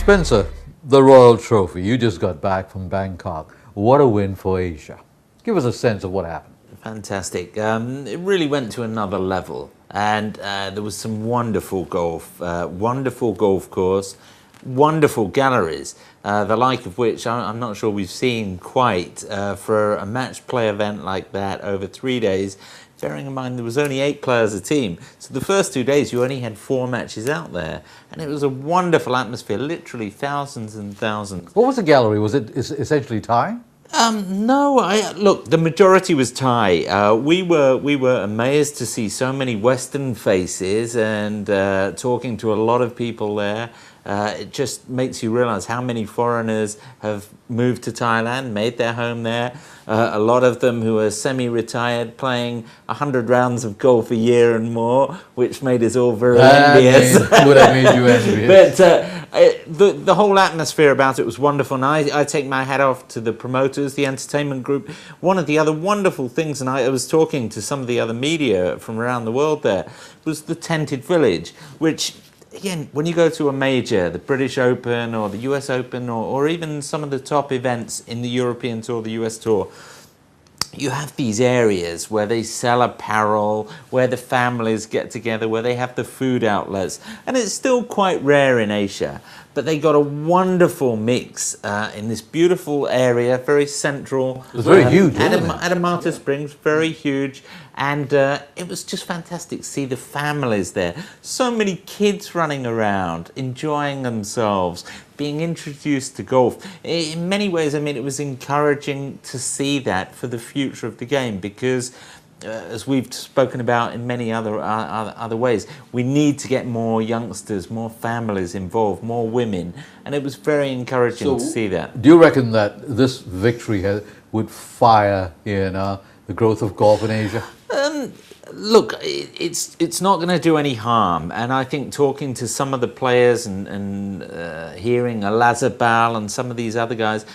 Spencer, the Royal Trophy. You just got back from Bangkok. What a win for Asia. Give us a sense of what happened. Fantastic. It really went to another level. And there was some wonderful golf course, wonderful galleries, the like of which I'm not sure we've seen quite for a match play event like that over 3 days. Bearing in mind there was only 8 players a team, so the first 2 days you only had 4 matches out there, and it was a wonderful atmosphere, literally thousands and thousands. What was the gallery? Was it essentially Thai? No, look, the majority was Thai. We were amazed to see so many Western faces and talking to a lot of people there. It just makes you realise how many foreigners have moved to Thailand, made their home there. A lot of them who are semi-retired, playing 100 rounds of golf a year and more, which made us all very envious. Would have made you envious. But the whole atmosphere about it was wonderful, and I take my hat off to the promoters, the entertainment group. One of the other wonderful things, and I was talking to some of the other media from around the world there, was the tented village, which, again, when you go to a major, the British Open or the US Open or even some of the top events in the European Tour, the US Tour, you have these areas where they sell apparel, where the families get together, where they have the food outlets. And it's still quite rare in Asia, but they got a wonderful mix in this beautiful area, very central. It was very huge, wasn't it? Adamata Springs, very huge. And it was just fantastic to see the families there. So many kids running around, enjoying themselves, being introduced to golf. In many ways, I mean, it was encouraging to see that for the future of the game because, as we've spoken about in many other ways, we need to get more youngsters, more families involved, more women. And it was very encouraging to see that. Do you reckon that this victory would fire in the growth of golf in Asia? Look, it's not going to do any harm, and I think talking to some of the players and hearing Olazabal and some of these other guys,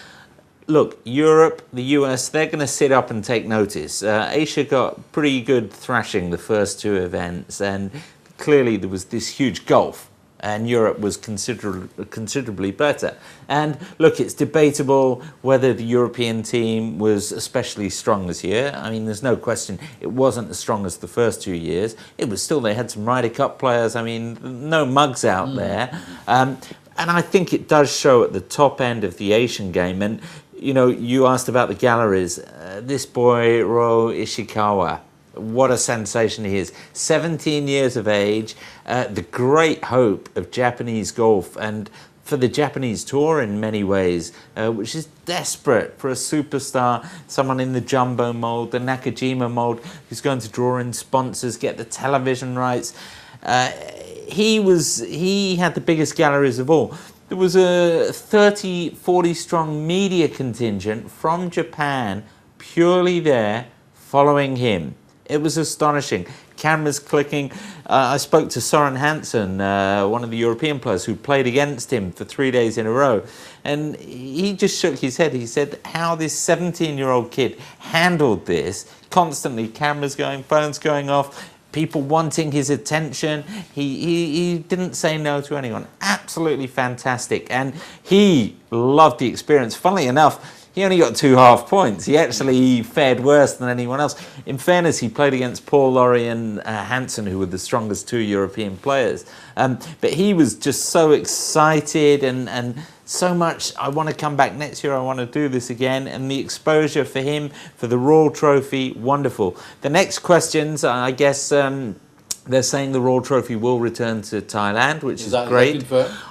look, Europe, the US, they're going to sit up and take notice. Asia got pretty good thrashing the first 2 events, and clearly there was this huge gulf. And Europe was considerably better. And look, it's debatable whether the European team was especially strong this year. I mean, there's no question it wasn't as strong as the first 2 years. It was still, they had some Ryder Cup players. I mean, no mugs out there. And I think it does show at the top end of the Asian game. And, you know, you asked about the galleries. This boy, Ro Ishikawa, what a sensation he is. 17 years of age, the great hope of Japanese golf and for the Japanese tour in many ways, which is desperate for a superstar, someone in the Jumbo mold, the Nakajima mold, who's going to draw in sponsors, get the television rights. He had the biggest galleries of all. There was a 30, 40 strong media contingent from Japan purely there following him. It was astonishing. Cameras clicking. I spoke to Soren Hansen, one of the European players who played against him for 3 days in a row. And he just shook his head. He said how this 17-year-old kid handled this. Constantly cameras going, phones going off, people wanting his attention. He didn't say no to anyone. Absolutely fantastic. And he loved the experience. Funnily enough, he only got 2 half points. He actually fared worse than anyone else. In fairness, he played against Paul Lawrie and Hansen, who were the strongest 2 European players. But he was just so excited and so much, I want to come back next year, I want to do this again. And the exposure for him, for the Royal Trophy, wonderful. The next questions, I guess, they're saying the Royal Trophy will return to Thailand, which is great.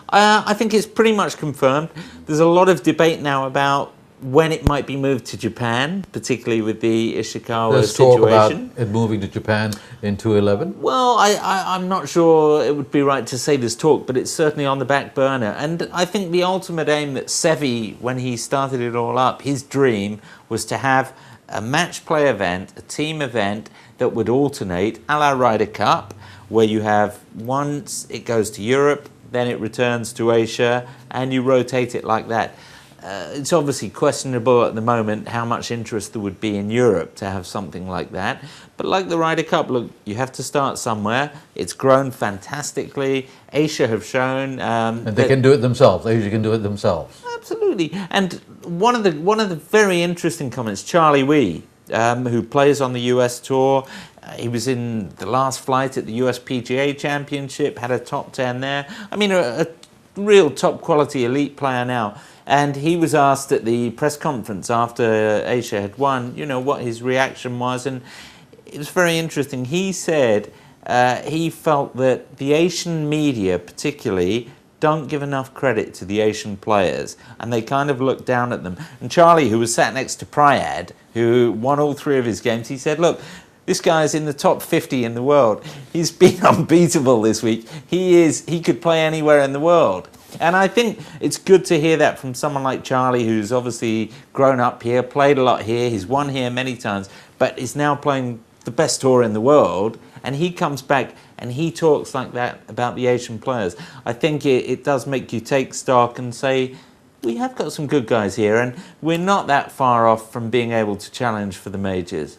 I think it's pretty much confirmed. There's a lot of debate now about when it might be moved to Japan, particularly with the Ishikawa situation. Talk about it moving to Japan in 2011? Well, I'm not sure it would be right to say there's talk, but it's certainly on the back burner. And I think the ultimate aim that Seve, when he started it all up, his dream was to have a match play event, a team event that would alternate, a la Ryder Cup, where you have once it goes to Europe, then it returns to Asia, and you rotate it like that. It's obviously questionable at the moment how much interest there would be in Europe to have something like that. But like the Ryder Cup, look, you have to start somewhere. It's grown fantastically. Asia have shown And they can do it themselves. Asia can do it themselves. absolutely. And one of the very interesting comments, Charlie Wee, who plays on the US Tour. He was in the last flight at the US PGA Championship, had a top 10 there. I mean, a real top quality elite player now. And he was asked at the press conference after Asia had won, you know, what his reaction was. And it was very interesting. He said he felt that the Asian media particularly don't give enough credit to the Asian players, and they kind of look down at them. And Charlie, who was sat next to Prayad, who won all 3 of his games, he said, look, this guy's in the top 50 in the world. He's been unbeatable this week. He could play anywhere in the world. And I think it's good to hear that from someone like Charlie, who's obviously grown up here, played a lot here, he's won here many times, but is now playing the best tour in the world, and he comes back and he talks like that about the Asian players. I think it does make you take stock and say, we have got some good guys here, and we're not that far off from being able to challenge for the majors.